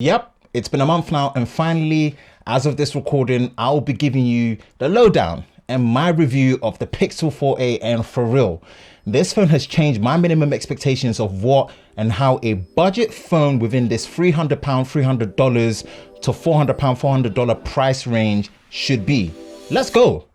Yep, it's been a month now, and finally, as of this recording, I'll be giving you the lowdown and my review of the Pixel 4a. And for real, this phone has changed my minimum expectations of what and how a budget phone within this $300, $300 to $400, $400 price range should be. Let's go.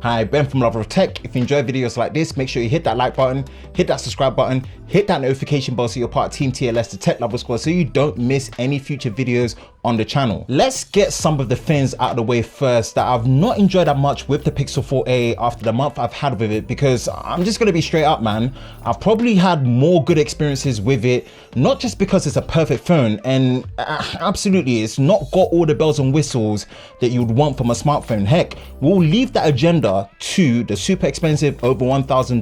Hi, Ben from Lover of Tech. If you enjoy videos like this, make sure you hit that like button, hit that subscribe button, hit that notification bell so you're part of Team TLS, the Tech Lover Squad, so you don't miss any future videos on the channel. Let's get some of the things out of the way first that I've not enjoyed that much with the Pixel 4a after the month I've had with it, because I'm just gonna be straight up, man. I've probably had more good experiences with it, not just because it's a perfect phone, and absolutely it's not got all the bells and whistles that you would want from a smartphone. Heck, we'll leave that agenda to the super expensive over $1,000,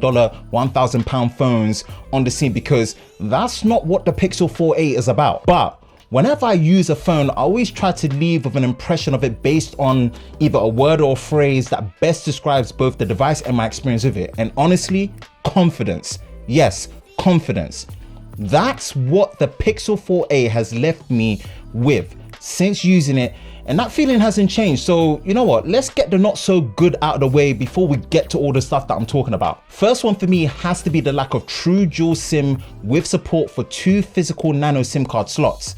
£1,000 phones on the scene, because that's not what the Pixel 4a is about. But whenever I use a phone, I always try to leave with an impression of it based on either a word or a phrase that best describes both the device and my experience with it. And honestly, confidence. Yes, confidence. That's what the Pixel 4a has left me with since using it, and that feeling hasn't changed. So you know what, let's get the not so good out of the way before we get to all the stuff that I'm talking about. First one for me has to be the lack of true dual SIM with support for 2 physical nano SIM card slots.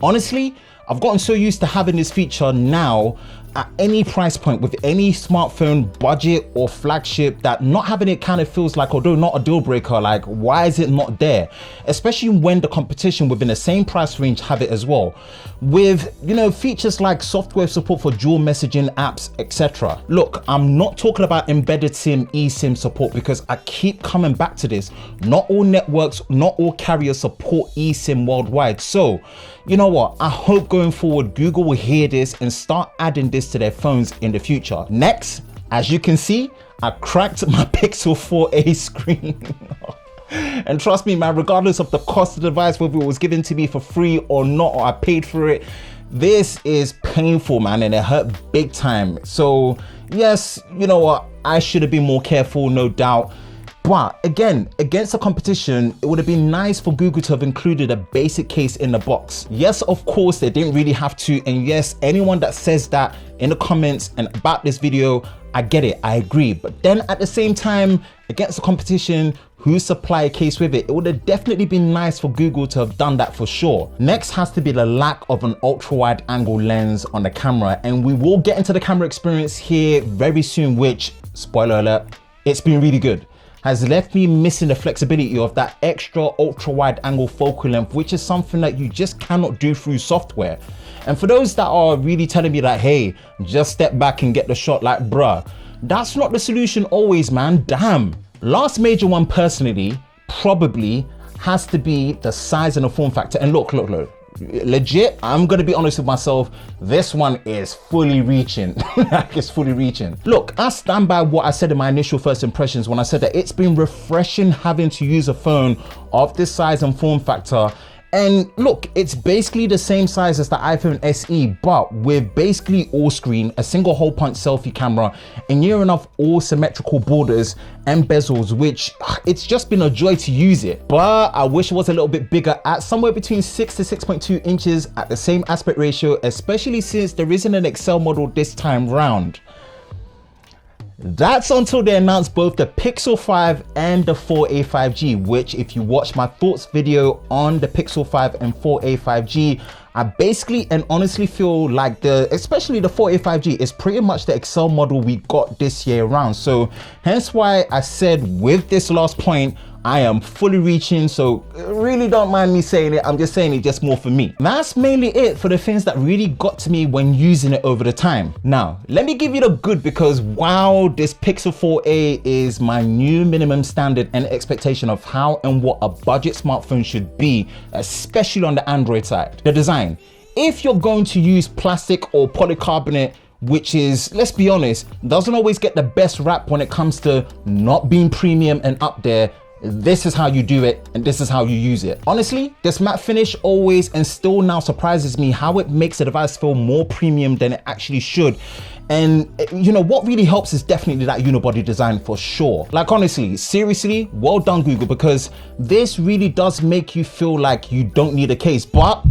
Honestly, I've gotten so used to having this feature now at any price point with any smartphone, budget or flagship, that not having it kind of feels like, although not a deal breaker, like why is it not there? Especially when the competition within the same price range have it as well, with, you know, features like software support for dual messaging apps, etc. Look, I'm not talking about embedded SIM, eSIM support, because I keep coming back to this. Not all networks, not all carriers support eSIM worldwide. So you know what, I hope going forward Google will hear this and start adding this to their phones in the future. Next, as you can see, I cracked my Pixel 4a screen. And trust me, man, regardless of the cost of the device, whether it was given to me for free or not, or I paid for it, this is painful, man, and it hurt big time. So yes, you know what, I should have been more careful, no doubt. But again, against the competition, it would have been nice for Google to have included a basic case in the box. Yes, of course, they didn't really have to. And yes, anyone that says that in the comments and about this video, I get it, I agree. But then at the same time, against the competition who supply a case with it, it would have definitely been nice for Google to have done that for sure. Next has to be the lack of an ultra wide angle lens on the camera. And we will get into the camera experience here very soon, which, spoiler alert, it's been really good. Has left me missing the flexibility of that extra ultra wide angle focal length, which is something that you just cannot do through software. And for those that are really telling me that, hey, just step back and get the shot, like bruh, that's not the solution always, man, damn. Last major one personally probably has to be the size and the form factor. And look, legit, I'm gonna be honest with myself, this one is fully reaching. It's fully reaching. Look, I stand by what I said in my initial first impressions when I said that it's been refreshing having to use a phone of this size and form factor. And look, it's basically the same size as the iPhone SE, but with basically all screen, a single hole punch selfie camera, and near enough all symmetrical borders and bezels, which it's just been a joy to use it. But I wish it was a little bit bigger, at somewhere between 6 to 6.2 inches at the same aspect ratio, especially since there isn't an XL model this time round. That's until they announced both the Pixel 5 and the 4a 5G, which if you watch my thoughts video on the Pixel 5 and 4a 5G, I basically and honestly feel like especially the 4a 5G is pretty much the XL model we got this year around. So hence why I said with this last point, I am fully reaching, so really don't mind me saying it. I'm just saying it just more for me. That's mainly it for the things that really got to me when using it over the time. Now, let me give you the good, because wow, this Pixel 4a is my new minimum standard and expectation of how and what a budget smartphone should be, especially on the Android side. The design. If you're going to use plastic or polycarbonate, which is, let's be honest, doesn't always get the best rap when it comes to not being premium and up there, this is how you do it and this is how you use it. Honestly, this matte finish always and still now surprises me how it makes the device feel more premium than it actually should. And you know, what really helps is definitely that unibody design for sure. Like honestly, seriously, well done Google, because this really does make you feel like you don't need a case, but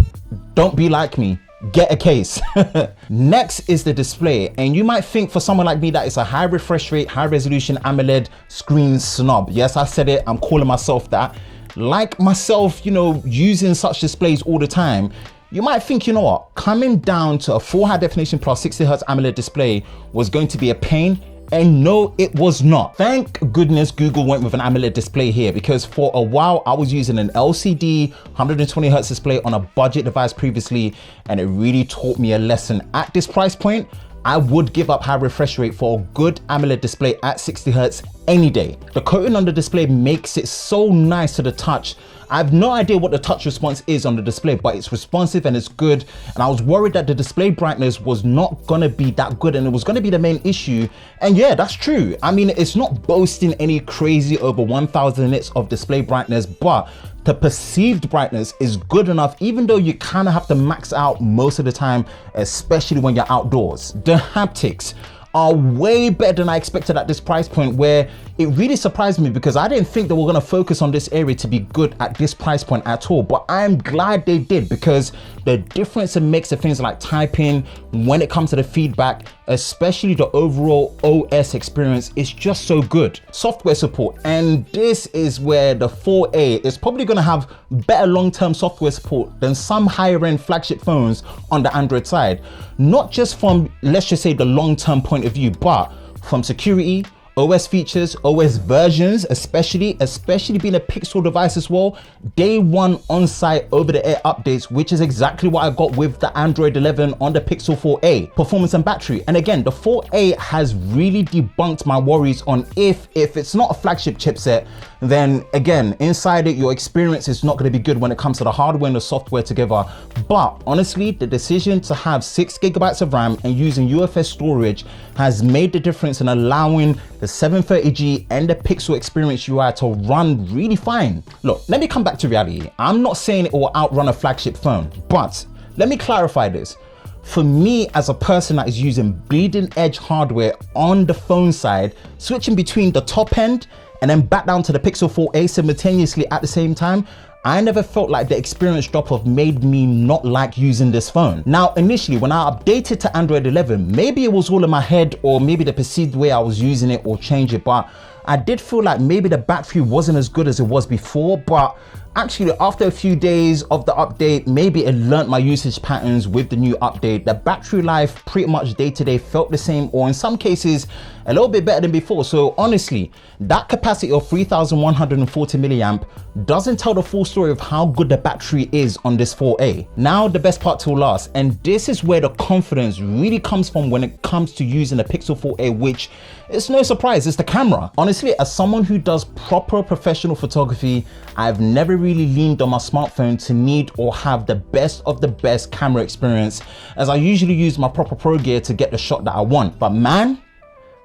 don't be like me. Get a case. Next is the display, and you might think for someone like me that it's a high refresh rate, high resolution AMOLED screen snob. Yes, I said it, I'm calling myself that. Like myself, you know, using such displays all the time, you might think, you know what, coming down to a full high definition plus 60Hz AMOLED display was going to be a pain. And no, it was not. Thank goodness Google went with an AMOLED display here, because for a while I was using an LCD 120Hz display on a budget device previously, and it really taught me a lesson. At this price point, I would give up high refresh rate for a good AMOLED display at 60Hz any day. The coating on the display makes it so nice to the touch. I have no idea what the touch response is on the display, but it's responsive and it's good. And I was worried that the display brightness was not gonna be that good and it was gonna be the main issue. And yeah, that's true. I mean, it's not boasting any crazy over 1000 nits of display brightness, but the perceived brightness is good enough, even though you kind of have to max out most of the time, especially when you're outdoors. The haptics are way better than I expected at this price point, where it really surprised me because I didn't think they were going to focus on this area to be good at this price point at all. But I'm glad they did, because the difference it makes to things like typing, when it comes to the feedback, especially the overall OS experience, is just so good. Software support, and this is where the 4A is probably going to have better long-term software support than some higher end flagship phones on the Android side. Not just from, let's just say, the long-term point of view, but from security, OS features, OS versions, especially being a Pixel device as well. Day one on-site over-the-air updates, which is exactly what I got with the Android 11 on the Pixel 4a. Performance and battery, and again, the 4a has really debunked my worries on if it's not a flagship chipset, then again, inside it, your experience is not going to be good when it comes to the hardware and the software together. But honestly, the decision to have 6 GB of RAM and using UFS storage has made the difference in allowing the 730G and the Pixel Experience UI to run really fine. Look, let me come back to reality. I'm not saying it will outrun a flagship phone, but let me clarify this. For me, as a person that is using bleeding edge hardware on the phone side, switching between the top end and then back down to the Pixel 4a simultaneously at the same time, I never felt like the experience drop-off made me not like using this phone. Now, initially, when I updated to Android 11, maybe it was all in my head, or maybe the perceived way I was using it or change it, but I did feel like maybe the battery wasn't as good as it was before. But actually, after a few days of the update, maybe it learned my usage patterns with the new update. The battery life pretty much day to day felt the same, or in some cases, a little bit better than before. So honestly, that capacity of 3140 milliamp doesn't tell the full story of how good the battery is on this 4a. Now, the best part till last, and this is where the confidence really comes from when it comes to using the Pixel 4a, which it's no surprise, it's the camera. Honestly, as someone who does proper professional photography, I've never really leaned on my smartphone to need or have the best of the best camera experience, as I usually use my proper pro gear to get the shot that I want. But man,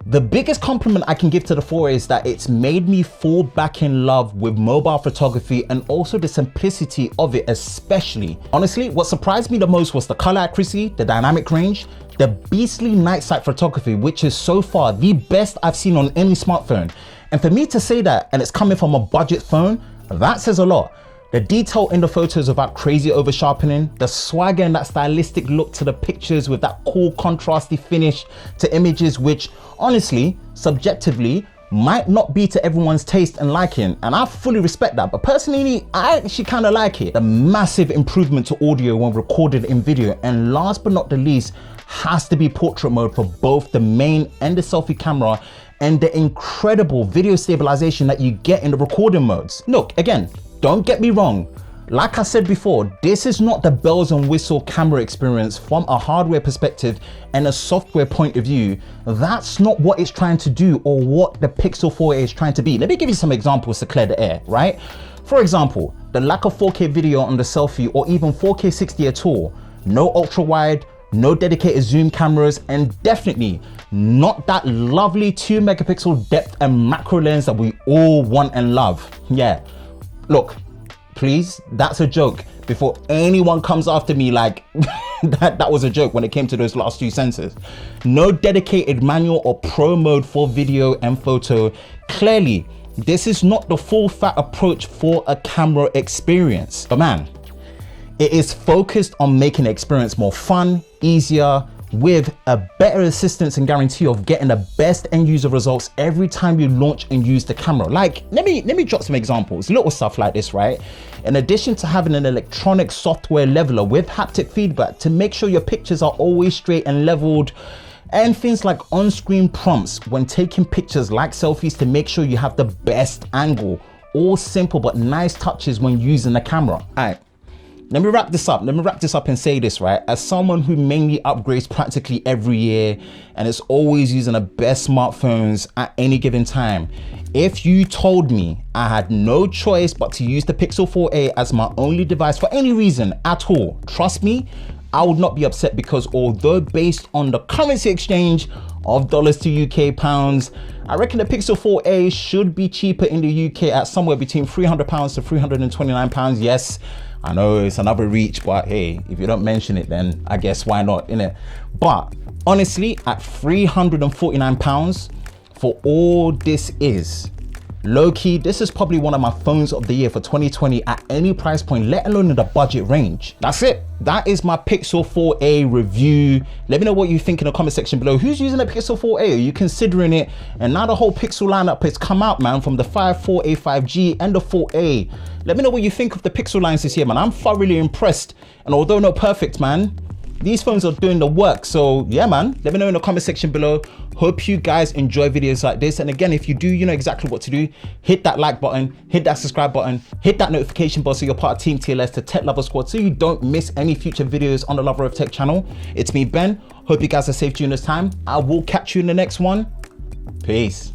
the biggest compliment I can give to the 4a is that it's made me fall back in love with mobile photography, and also the simplicity of it especially. Honestly, what surprised me the most was the color accuracy, the dynamic range, the beastly night sight photography, which is so far the best I've seen on any smartphone. And for me to say that, and it's coming from a budget phone, that says a lot. The detail in the photos without crazy over sharpening, the swagger and that stylistic look to the pictures with that cool contrasty finish to images, which honestly, subjectively, might not be to everyone's taste and liking, and I fully respect that, but personally, I actually kind of like it. The massive improvement to audio when recorded in video, and last but not the least, has to be portrait mode for both the main and the selfie camera, and the incredible video stabilization that you get in the recording modes. Look, again, don't get me wrong. Like I said before, this is not the bells and whistle camera experience from a hardware perspective and a software point of view. That's not what it's trying to do, or what the Pixel 4a is trying to be. Let me give you some examples to clear the air, right? For example, the lack of 4K video on the selfie, or even 4K 60 at all. No ultra wide, no dedicated zoom cameras, and definitely not that lovely 2 megapixel depth and macro lens that we all want and love. Yeah, look, please, that's a joke. Before anyone comes after me like that was a joke when it came to those last two sensors. No dedicated manual or pro mode for video and photo. Clearly, this is not the full fat approach for a camera experience. But man, it is focused on making the experience more fun, easier, with a better assistance and guarantee of getting the best end user results every time you launch and use the camera. Like, let me drop some examples, little stuff like this, right? In addition to having an electronic software leveler with haptic feedback to make sure your pictures are always straight and leveled, and things like on-screen prompts when taking pictures like selfies to make sure you have the best angle. All simple but nice touches when using the camera. All right. Let me wrap this up and say this, right? As someone who mainly upgrades practically every year and is always using the best smartphones at any given time, if you told me I had no choice but to use the Pixel 4a as my only device for any reason at all, trust me, I would not be upset, because although based on the currency exchange of dollars to UK pounds, I reckon the Pixel 4a should be cheaper in the UK at somewhere between £300 to £329. Yes, I know it's another reach, but hey, if you don't mention it, then I guess why not, innit? But honestly, at £349 for all this is, low-key, this is probably one of my phones of the year for 2020 at any price point, let alone in the budget range. That's it. That is my Pixel 4a review. Let me know what you think in the comment section below. Who's using a Pixel 4a? Are you considering it? And now the whole Pixel lineup has come out, man, from the 5, 4a, 5G and the 4a. Let me know what you think of the Pixel lines this year, man. I'm thoroughly impressed. And although not perfect, man, these phones are doing the work. So yeah, man, let me know in the comment section below. Hope you guys enjoy videos like this. And again, if you do, you know exactly what to do. Hit that like button, hit that subscribe button, hit that notification bell so you're part of Team TLS, the Tech Lover Squad, so you don't miss any future videos on the Lover of Tech channel. It's me, Ben. Hope you guys are safe during this time. I will catch you in the next one. Peace.